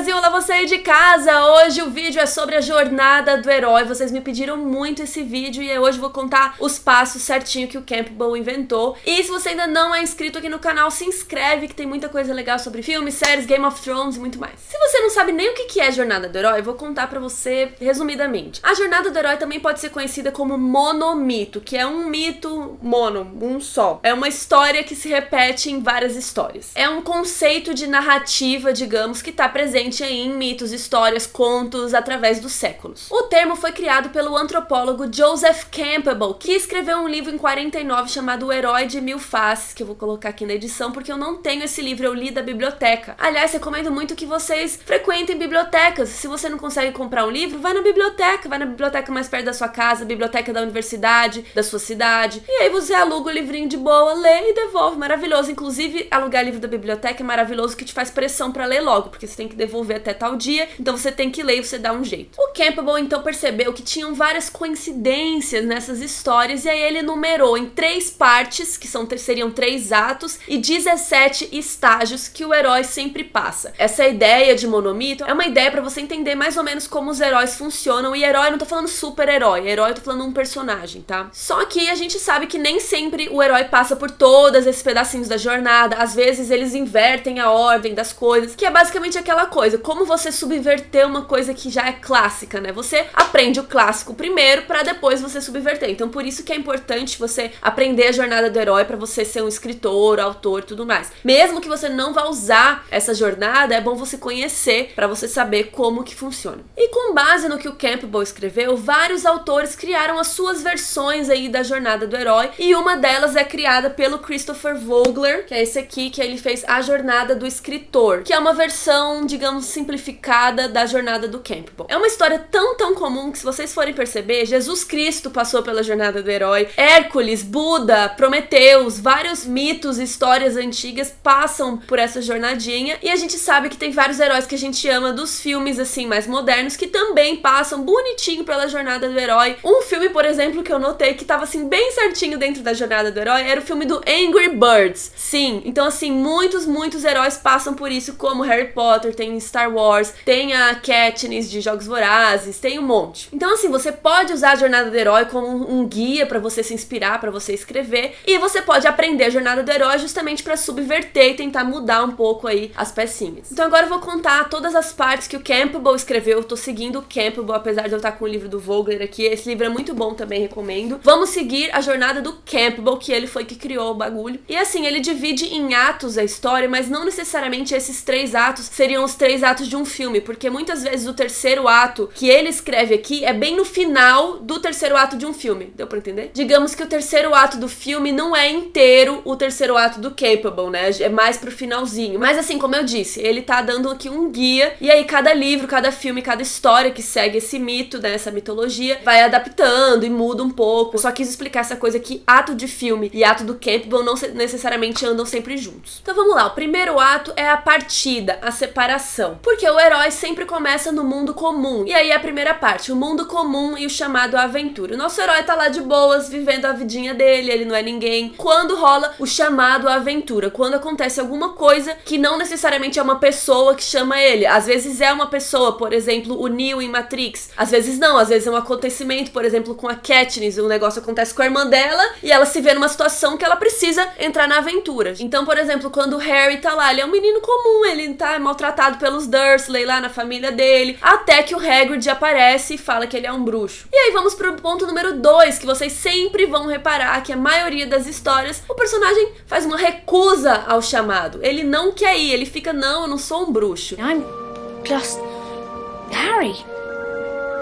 Brasil, olá você aí de casa! Hoje o vídeo é sobre a jornada do herói. Vocês me pediram muito esse vídeo e hoje eu vou contar os passos certinho que o Campbell inventou. E se você ainda não é inscrito aqui no canal, se inscreve que tem muita coisa legal sobre filmes, séries, Game of Thrones e muito mais. Se você não sabe nem o que é a jornada do herói, eu vou contar pra você resumidamente. A jornada do herói também pode ser conhecida como monomito, que é um mito um só. É uma história que se repete em várias histórias. É um conceito de narrativa, digamos, que está presente aí em mitos, histórias, contos através dos séculos. O termo foi criado pelo antropólogo Joseph Campbell, que escreveu um livro em 49 chamado O Herói de Mil Faces, que eu vou colocar aqui na edição porque eu não tenho esse livro, eu li da biblioteca. Aliás, recomendo muito que vocês frequentem bibliotecas. Se você não consegue comprar um livro, vai na biblioteca mais perto da sua casa, biblioteca da universidade, da sua cidade, e aí você aluga o livrinho de boa, lê e devolve, maravilhoso. Inclusive, alugar livro da biblioteca é maravilhoso, que te faz pressão pra ler logo, porque você tem que devolver até tal dia, então você tem que ler e você dá um jeito. O Campbell então percebeu que tinham várias coincidências nessas histórias e aí ele numerou em 3 partes, que seriam 3 atos, e 17 estágios que o herói sempre passa. Essa ideia de monomito é uma ideia pra você entender mais ou menos como os heróis funcionam, e herói não tô falando super-herói, herói eu tô falando um personagem, tá? Só que a gente sabe que nem sempre o herói passa por todos esses pedacinhos da jornada, às vezes eles invertem a ordem das coisas, que é basicamente aquela coisa, como você subverter uma coisa que já é clássica, né? Você aprende o clássico primeiro pra depois você subverter. Então por isso que é importante você aprender a jornada do herói pra você ser um escritor, autor e tudo mais. Mesmo que você não vá usar essa jornada, é bom você conhecer pra você saber como que funciona. E com base no que o Campbell escreveu, vários autores criaram as suas versões aí da jornada do herói, e uma delas é criada pelo Christopher Vogler, que é esse aqui, que ele fez A Jornada do Escritor, que é uma versão, digamos, simplificada da jornada do Campbell. É uma história tão comum que, se vocês forem perceber, Jesus Cristo passou pela jornada do herói, Hércules, Buda, Prometeus, vários mitos e histórias antigas passam por essa jornadinha, e a gente sabe que tem vários heróis que a gente ama dos filmes, assim, mais modernos, que também passam bonitinho pela jornada do herói. Um filme, por exemplo, que eu notei que tava, assim, bem certinho dentro da jornada do herói, era o filme do Angry Birds. Sim, então, assim, muitos heróis passam por isso, como Harry Potter, tem Star Wars, tem a Katniss de Jogos Vorazes, tem um monte. Então, assim, você pode usar a jornada do herói como um guia pra você se inspirar, pra você escrever, e você pode aprender a jornada do herói justamente pra subverter e tentar mudar um pouco aí as pecinhas. Então agora eu vou contar todas as partes que o Campbell escreveu. Eu tô seguindo o Campbell, apesar de eu estar com o livro do Vogler aqui. Esse livro é muito bom também, recomendo. Vamos seguir a jornada do Campbell, que ele foi que criou o bagulho. E assim, ele divide em atos a história, mas não necessariamente esses 3 atos seriam os 3 atos de um filme, porque muitas vezes o terceiro ato que ele escreve aqui é bem no final do terceiro ato de um filme. Deu pra entender? Digamos que o terceiro ato do filme não é inteiro o terceiro ato do Campbell, né? É mais pro finalzinho. Mas assim, como eu disse, ele tá dando aqui um guia, e aí cada livro, cada filme, cada história que segue esse mito, né, essa mitologia, vai adaptando e muda um pouco. Eu só quis explicar essa coisa que ato de filme e ato do Campbell não necessariamente andam sempre juntos. Então vamos lá, o primeiro ato é a partida, a separação. Porque o herói sempre começa no mundo comum. E aí a primeira parte, o mundo comum e o chamado aventura. O nosso herói tá lá de boas, vivendo a vidinha dele, ele não é ninguém. Quando rola o chamado aventura, quando acontece alguma coisa que não necessariamente é uma pessoa que chama ele. Às vezes é uma pessoa, por exemplo, o Neo em Matrix. Às vezes não, às vezes é um acontecimento, por exemplo, com a Katniss, um negócio acontece com a irmã dela e ela se vê numa situação que ela precisa entrar na aventura. Então, por exemplo, quando o Harry tá lá, ele é um menino comum, ele tá maltratado pelos Dursley lá na família dele, até que o Hagrid aparece e fala que ele é um bruxo. E aí vamos pro ponto número 2, que vocês sempre vão reparar que a maioria das histórias, o personagem faz uma recusa ao chamado. Ele não quer ir, ele fica, não, eu não sou um bruxo. I'm just Harry.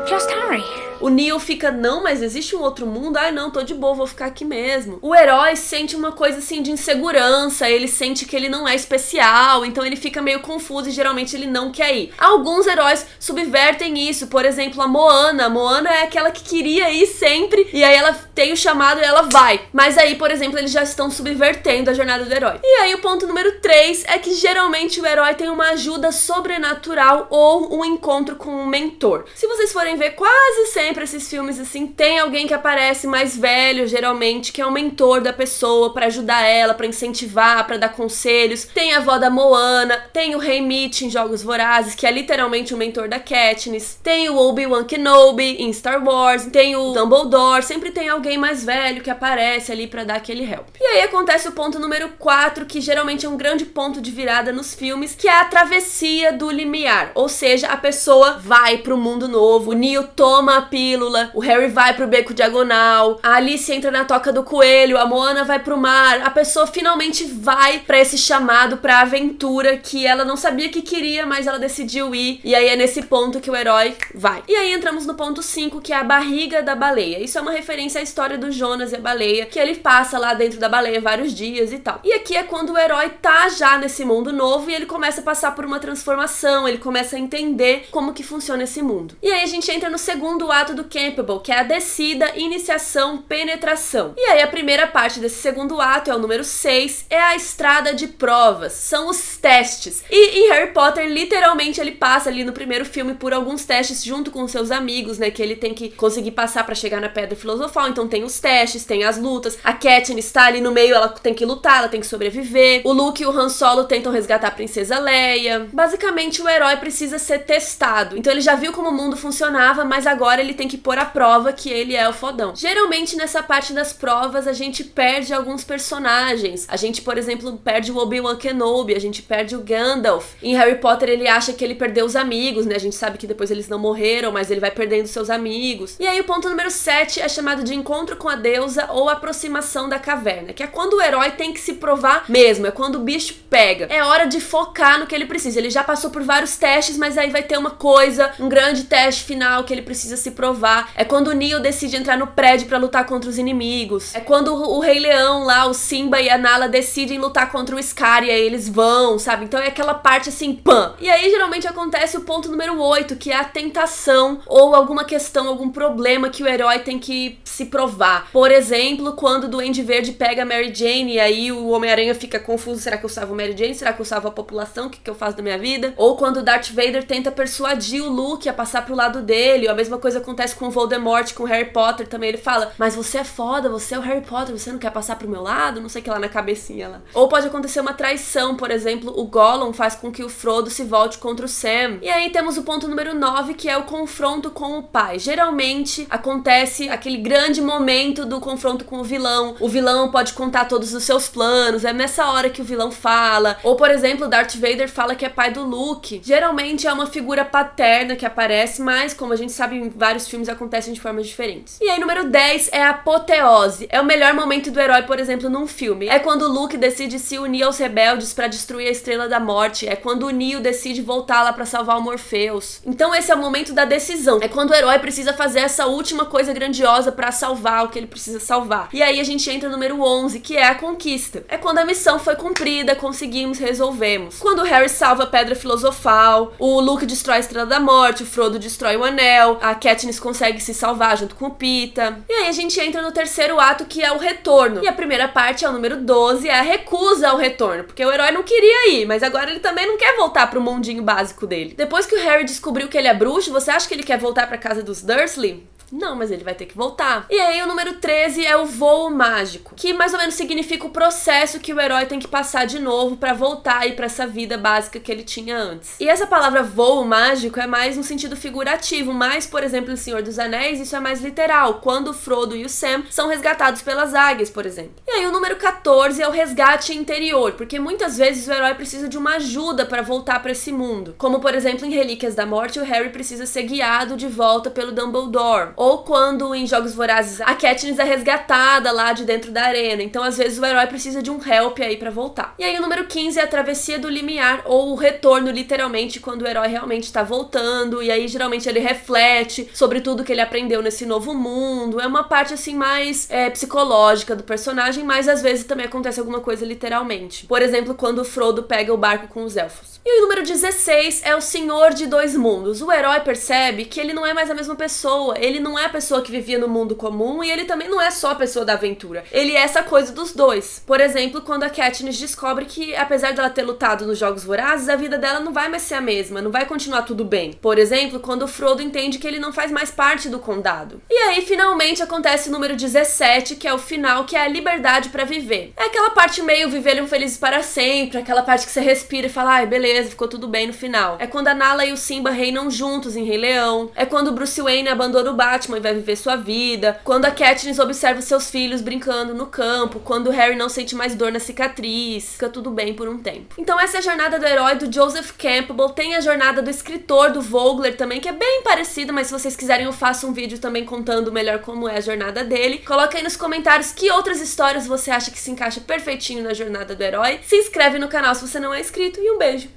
Just Harry. O Neo fica, não, mas existe um outro mundo? Ah, não, tô de boa, vou ficar aqui mesmo. O herói sente uma coisa assim de insegurança, ele sente que ele não é especial, então ele fica meio confuso e geralmente ele não quer ir. Alguns heróis subvertem isso, por exemplo, a Moana. A Moana é aquela que queria ir sempre, e aí ela tem o chamado e ela vai. Mas aí, por exemplo, eles já estão subvertendo a jornada do herói. E aí o ponto número 3 é que geralmente o herói tem uma ajuda sobrenatural ou um encontro com um mentor. Se vocês forem ver, quase sempre sempre esses filmes, assim, tem alguém que aparece mais velho, geralmente, que é o mentor da pessoa pra ajudar ela, pra incentivar, pra dar conselhos. Tem a avó da Moana, tem o Rei Mitch em Jogos Vorazes, que é literalmente o mentor da Katniss. Tem o Obi-Wan Kenobi em Star Wars, tem o Dumbledore, sempre tem alguém mais velho que aparece ali pra dar aquele help. E aí acontece o ponto número 4, que geralmente é um grande ponto de virada nos filmes, que é a travessia do limiar, ou seja, a pessoa vai pro mundo novo, o Neo toma a pílula, o Harry vai pro beco diagonal, a Alice entra na toca do coelho, a Moana vai pro mar, a pessoa finalmente vai pra esse chamado, pra aventura que ela não sabia que queria, mas ela decidiu ir, e aí é nesse ponto que o herói vai. E aí entramos no ponto 5, que é a barriga da baleia. Isso é uma referência à história do Jonas e a baleia, que ele passa lá dentro da baleia vários dias e tal. E aqui é quando o herói tá já nesse mundo novo e ele começa a passar por uma transformação, ele começa a entender como que funciona esse mundo. E aí a gente entra no segundo ato do Campbell, que é a descida, iniciação, penetração. E aí a primeira parte desse segundo ato, é o número 6, é a estrada de provas, são os testes. E em Harry Potter, literalmente, ele passa ali no primeiro filme por alguns testes junto com seus amigos, né, que ele tem que conseguir passar pra chegar na Pedra Filosofal. Então tem os testes, tem as lutas, a Katniss tá ali no meio, ela tem que lutar, ela tem que sobreviver. O Luke e o Han Solo tentam resgatar a Princesa Leia. Basicamente, o herói precisa ser testado. Então ele já viu como o mundo funcionava, mas agora ele tem que pôr à prova que ele é o fodão. Geralmente, nessa parte das provas, a gente perde alguns personagens. A gente, por exemplo, perde o Obi-Wan Kenobi, a gente perde o Gandalf. Em Harry Potter, ele acha que ele perdeu os amigos, né? A gente sabe que depois eles não morreram, mas ele vai perdendo seus amigos. E aí o ponto número 7 é chamado de encontro com a deusa ou aproximação da caverna, que é quando o herói tem que se provar mesmo, é quando o bicho pega. É hora de focar no que ele precisa. Ele já passou por vários testes, mas aí vai ter uma coisa, um grande teste final que ele precisa se provar. É quando o Neo decide entrar no prédio pra lutar contra os inimigos. É quando o Rei Leão lá, o Simba e a Nala decidem lutar contra o Scar e aí eles vão, sabe? Então é aquela parte assim, pã! E aí geralmente acontece o ponto número 8, que é a tentação ou alguma questão, algum problema que o herói tem que se provar. Por exemplo, quando o Duende Verde pega a Mary Jane e aí o Homem-Aranha fica confuso, será que eu salvo a Mary Jane? Será que eu salvo a população? O que eu faço da minha vida? Ou quando o Darth Vader tenta persuadir o Luke a passar pro lado dele. A mesma coisa acontece com o Voldemort, com o Harry Potter também. Ele fala, mas você é foda, você é o Harry Potter, você não quer passar pro meu lado? Não sei o que lá na cabecinha lá. Ou pode acontecer uma traição, por exemplo, o Gollum faz com que o Frodo se volte contra o Sam. E aí temos o ponto número 9, que é o confronto com o pai. Geralmente acontece aquele grande momento do confronto com o vilão. O vilão pode contar todos os seus planos, é nessa hora que o vilão fala. Ou, por exemplo, Darth Vader fala que é pai do Luke. Geralmente é uma figura paterna que aparece, mas como a gente sabe, em vários filmes acontecem de formas diferentes. E aí, número 10 é a apoteose. É o melhor momento do herói, por exemplo, num filme. É quando o Luke decide se unir aos rebeldes pra destruir a Estrela da Morte. É quando o Neo decide voltar lá pra salvar o Morpheus. Então esse é o momento da decisão. É quando o herói precisa fazer essa última coisa grandiosa pra salvar o que ele precisa salvar. E aí a gente entra no número 11, que é a conquista. É quando a missão foi cumprida, conseguimos, resolvemos. Quando o Harry salva a Pedra Filosofal, o Luke destrói a Estrela da Morte, o Frodo destrói o Anel, a Katniss consegue se salvar junto com o Pita. E aí a gente entra no terceiro ato, que é o retorno. E a primeira parte é o número 12, é a recusa ao retorno, porque o herói não queria ir, mas agora ele também não quer voltar pro mundinho básico dele. Depois que o Harry descobriu que ele é bruxo, você acha que ele quer voltar pra casa dos Dursley? Não, mas ele vai ter que voltar. E aí o número 13 é o voo mágico, que mais ou menos significa o processo que o herói tem que passar de novo pra voltar aí pra essa vida básica que ele tinha antes. E essa palavra voo mágico é mais no sentido figurativo, mas, por exemplo, em Senhor dos Anéis, isso é mais literal, quando o Frodo e o Sam são resgatados pelas águias, por exemplo. E aí o número 14 é o resgate interior, porque muitas vezes o herói precisa de uma ajuda pra voltar pra esse mundo. Como, por exemplo, em Relíquias da Morte, o Harry precisa ser guiado de volta pelo Dumbledore. Ou quando em Jogos Vorazes a Katniss é resgatada lá de dentro da arena. Então às vezes o herói precisa de um help aí pra voltar. E aí o número 15 é a travessia do limiar, ou o retorno literalmente, quando o herói realmente tá voltando. E aí geralmente ele reflete sobre tudo que ele aprendeu nesse novo mundo. É uma parte assim mais psicológica do personagem, mas às vezes também acontece alguma coisa literalmente. Por exemplo, quando o Frodo pega o barco com os elfos. E o número 16 é o Senhor de Dois Mundos. O herói percebe que ele não é mais a mesma pessoa, ele não é a pessoa que vivia no mundo comum e ele também não é só a pessoa da aventura. Ele é essa coisa dos dois. Por exemplo, quando a Katniss descobre que, apesar dela ter lutado nos Jogos Vorazes, a vida dela não vai mais ser a mesma, não vai continuar tudo bem. Por exemplo, quando o Frodo entende que ele não faz mais parte do condado. E aí, finalmente, acontece o número 17, que é o final, que é a liberdade pra viver. É aquela parte meio viverem felizes para sempre, aquela parte que você respira e fala, ai, beleza, ficou tudo bem no final. É quando a Nala e o Simba reinam juntos em Rei Leão. É quando o Bruce Wayne abandona o Batman e vai viver sua vida. Quando a Katniss observa seus filhos brincando no campo. Quando o Harry não sente mais dor na cicatriz. Fica tudo bem por um tempo. Então essa é a jornada do herói do Joseph Campbell. Tem a jornada do escritor, do Vogler também, que é bem parecida, mas se vocês quiserem eu faço um vídeo também contando melhor como é a jornada dele. Coloca aí nos comentários que outras histórias você acha que se encaixa perfeitinho na jornada do herói. Se inscreve no canal se você não é inscrito e um beijo.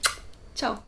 Tchau.